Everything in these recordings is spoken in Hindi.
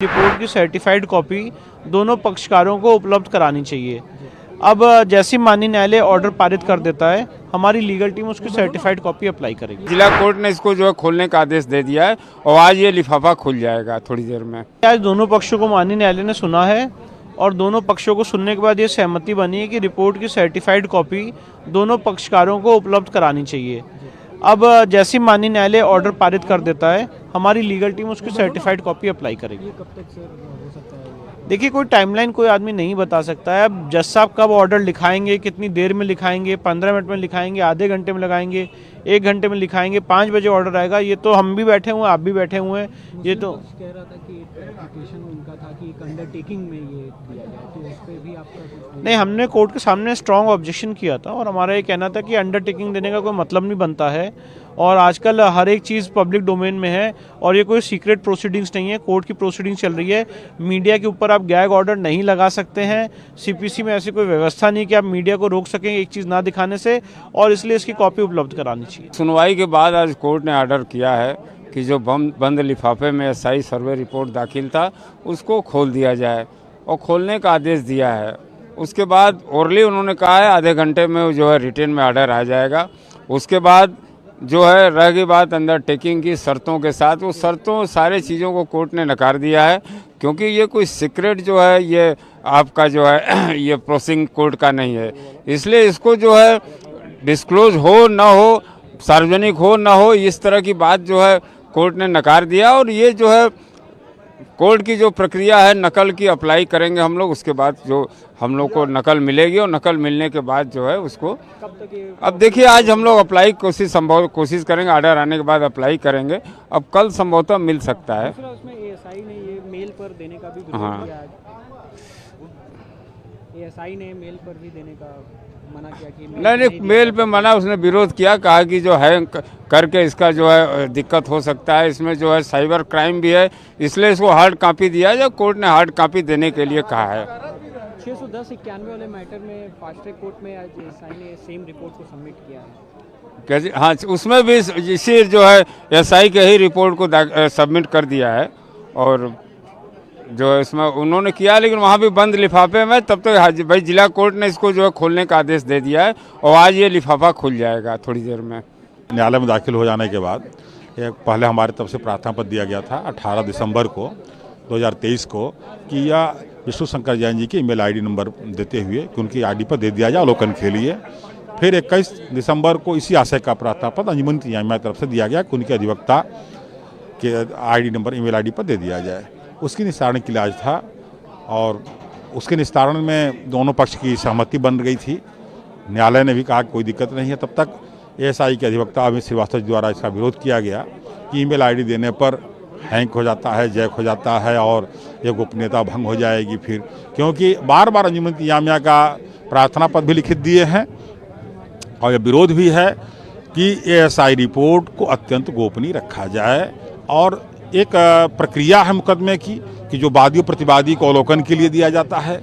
रिपोर्ट की सर्टिफाइड कॉपी दोनों पक्षकारों को उपलब्ध करानी चाहिए। अब जैसे माननीय न्यायालय ऑर्डर पारित कर देता है, हमारी लीगल टीम उसकी सर्टिफाइड कॉपी अप्लाई करेगी। जिला कोर्ट ने इसको जो है खोलने का आदेश दे दिया है और आज ये लिफाफा खुल जाएगा थोड़ी देर में। आज दोनों पक्षों को माननीय न्यायालय ने सुना है और दोनों पक्षों को सुनने के बाद ये सहमति बनी है कि रिपोर्ट की सर्टिफाइड कॉपी दोनों पक्षकारों को उपलब्ध करानी चाहिए। अब जैसे माननीय न्यायालय ऑर्डर पारित कर देता है, हमारी लीगल टीम उसकी सर्टिफाइड कॉपी अप्लाई करेगी। कब तक से हो सकता है? देखिए, कोई टाइमलाइन कोई आदमी नहीं बता सकता है। अब जज साहब कब ऑर्डर लिखाएंगे, कितनी देर में लिखाएंगे, 15 मिनट में लिखाएंगे, आधे घंटे में लगाएंगे, 1 घंटे में लिखाएंगे, 5 बजे ऑर्डर आएगा, ये तो हम भी बैठे हुए हैं, आप भी बैठे हुए हैं। ये तो कह रहा था कि एप्लीकेशन उनका था कि एक अंडरटेकिंग में ये दिया जाए, तो उस पर भी आपका कुछ नहीं, हमने कोर्ट के सामने स्ट्रांग ऑब्जेक्शन किया था और हमारा ये कहना था कि अंडरटेकिंग देने का कोई मतलब नहीं बनता है और आजकल हर एक चीज़ पब्लिक डोमेन में है और ये कोई सीक्रेट प्रोसीडिंग्स नहीं है, कोर्ट की प्रोसीडिंग्स चल रही है। मीडिया के ऊपर आप गैग ऑर्डर नहीं लगा सकते हैं। सीपीसी में ऐसी कोई व्यवस्था नहीं कि आप मीडिया को रोक सकें एक चीज़ ना दिखाने से, और इसलिए इसकी कॉपी उपलब्ध करानी चाहिए। सुनवाई के बाद आज कोर्ट ने ऑर्डर किया है कि जो बंद लिफाफे में एसआई सर्वे रिपोर्ट दाखिल था उसको खोल दिया जाए और खोलने का आदेश दिया है। उसके बाद ओरली उन्होंने कहा है आधे घंटे में जो है रिटेन में ऑर्डर आ जाएगा। उसके बाद जो है रह गई बात अंडरटेकिंग की शर्तों के साथ, वो शर्तों सारे चीज़ों को कोर्ट ने नकार दिया है, क्योंकि ये कोई सीक्रेट जो है ये आपका जो है ये प्रोसिंग कोर्ट का नहीं है। इसलिए इसको जो है डिस्क्लोज हो ना हो, सार्वजनिक हो ना हो, इस तरह की बात जो है कोर्ट ने नकार दिया। और ये जो है कोर्ट की जो प्रक्रिया है नकल की अप्लाई करेंगे हम लोग, उसके बाद जो हम लोग को नकल मिलेगी और नकल मिलने के बाद जो है उसको अब देखिए आज हम लोग अप्लाई कोशिश करेंगे, ऑर्डर आने के बाद अप्लाई करेंगे। अब कल संभवतः मिल सकता है। उसमें एएसआई ने ये मेल पर देने का भी विरोध हाँ। किया। एएसआई ने मेल पर भी देने का मना किया कि नहीं, मेल पे मना उसने विरोध किया, कहा कि जो है करके इसका जो है दिक्कत हो सकता है, इसमें जो है साइबर क्राइम भी है, इसलिए इसको हार्ड कॉपी दिया है। कोर्ट ने हार्ड कॉपी देने के लिए कहा है। 610-91 वाले मैटर में फास्ट ट्रैक कोर्ट में आज एएसआई ने सेम रिपोर्ट को सबमिट किया है। कैसे? हाँ, उसमें भी इसी जो है एसआई के ही रिपोर्ट को सबमिट कर दिया है और जो है इसमें उन्होंने किया, लेकिन वहाँ भी बंद लिफाफे में। तब तक भाई जिला कोर्ट ने इसको जो है खोलने का आदेश दे दिया है और आज ये लिफाफा खुल जाएगा थोड़ी देर में। न्यायालय में दाखिल हो जाने के बाद पहले हमारे तरफ से प्रार्थना पत्र दिया गया था 18 दिसंबर को 2023 को कि यह विष्णु शंकर जैन जी की ईमेल आईडी नंबर देते हुए कि उनकी आईडी पर दे दिया जाए अवलोकन के लिए। फिर 21 दिसंबर को इसी आशय का प्रार्थना पत्र अंजुमन इंतजामिया की तरफ से दिया गया कि उनके अधिवक्ता के आईडी नंबर ईमेल आईडी पर दे दिया जाए। उसकी निस्तारण के लिए आज था और उसके निस्तारण में दोनों पक्ष की सहमति बन गई थी। न्यायालय ने भी कहा कि कोई दिक्कत नहीं है। तब तक एएसआई के अधिवक्ता अमित श्रीवास्तव द्वारा इसका विरोध किया गया कि ईमेल आईडी देने पर हैंक हो जाता है, जैक हो जाता है और ये गोपनीयता भंग हो जाएगी। फिर क्योंकि बार बार अंजुमन इंतजामिया का प्रार्थना पत्र भी लिखित दिए हैं और ये विरोध भी है कि एएसआई रिपोर्ट को अत्यंत गोपनीय रखा जाए। और एक प्रक्रिया है मुकदमे की कि जो वादी और प्रतिवादी को अवलोकन के लिए दिया जाता है,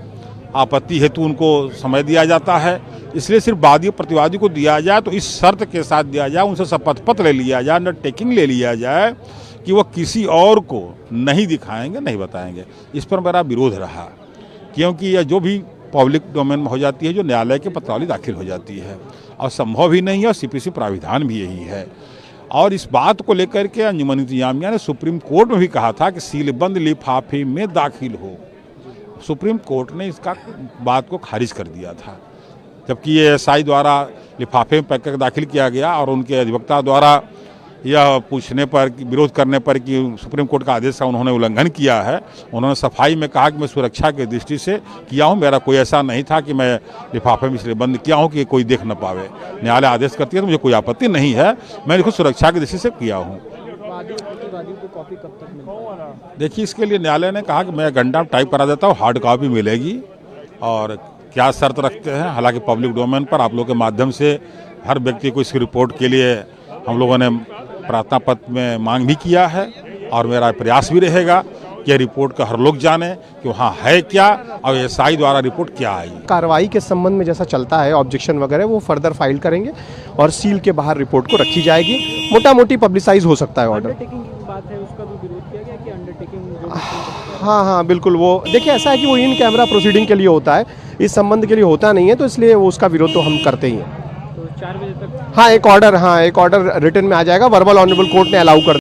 आपत्ति हेतु उनको समय दिया जाता है, इसलिए सिर्फ वादी और प्रतिवादी को दिया जाए तो इस शर्त के साथ दिया जाए, उनसे शपथ पत्र ले लिया जाए, अंडरटेकिंग ले लिया जाए कि वह किसी और को नहीं दिखाएंगे, नहीं बताएंगे। इस पर मेरा विरोध रहा, क्योंकि यह जो भी पब्लिक डोमेन में हो जाती है, जो न्यायालय के पत्रावली दाखिल हो जाती है और संभव भी नहीं है और सीपीसी प्राविधान भी यही है। और इस बात को लेकर के अंजुमन इंतजामिया ने सुप्रीम कोर्ट में भी कहा था कि सीलबंद लिफाफे में दाखिल हो। सुप्रीम कोर्ट ने इसका बात को खारिज कर दिया था, जबकि ये एएसआई द्वारा लिफाफे में पैक करके दाखिल किया गया और उनके अधिवक्ता द्वारा यह पूछने पर, विरोध करने पर कि सुप्रीम कोर्ट का आदेश का उन्होंने उल्लंघन किया है, उन्होंने सफाई में कहा कि मैं सुरक्षा की दृष्टि से किया हूं, मेरा कोई ऐसा नहीं था कि मैं लिफाफे में इसलिए बंद किया हूं कि कोई देख न पावे। न्यायालय आदेश करती है तो मुझे कोई आपत्ति नहीं है, मैंने इसको सुरक्षा की दृष्टि से किया हूँ। देखिए, इसके लिए न्यायालय ने कहा कि मैं घंटा टाइप करा देता हूँ, हार्ड कॉपी मिलेगी। और क्या शर्त रखते हैं, हालांकि पब्लिक डोमेन पर आप लोगों के माध्यम से हर व्यक्ति को इसकी रिपोर्ट के लिए हम लोगों ने प्रार्थना पत्र में मांग भी किया है और मेरा प्रयास भी रहेगा कि रिपोर्ट का हर लोग जाने कि वहाँ है क्या और एएसआई द्वारा रिपोर्ट क्या आई। कार्रवाई के संबंध में जैसा चलता है ऑब्जेक्शन वगैरह वो फर्दर फाइल करेंगे और सील के बाहर रिपोर्ट को रखी जाएगी। मोटा मोटी पब्लिसाइज हो सकता है ऑर्डर। अंडरटेकिंग की बात है, उसका भी विरोध किया गया कि अंडरटेकिंग हाँ हाँ बिल्कुल, वो देखिए ऐसा है कि वो इन कैमरा प्रोसीडिंग के लिए होता है, इस संबंध के लिए होता नहीं है, तो इसलिए वो उसका विरोध तो हम करते ही हैं। तो 4 बजे तक हाँ एक ऑर्डर रिटर्न में आ जाएगा, वर्बल ऑनरेबल कोर्ट ने अलाउ कर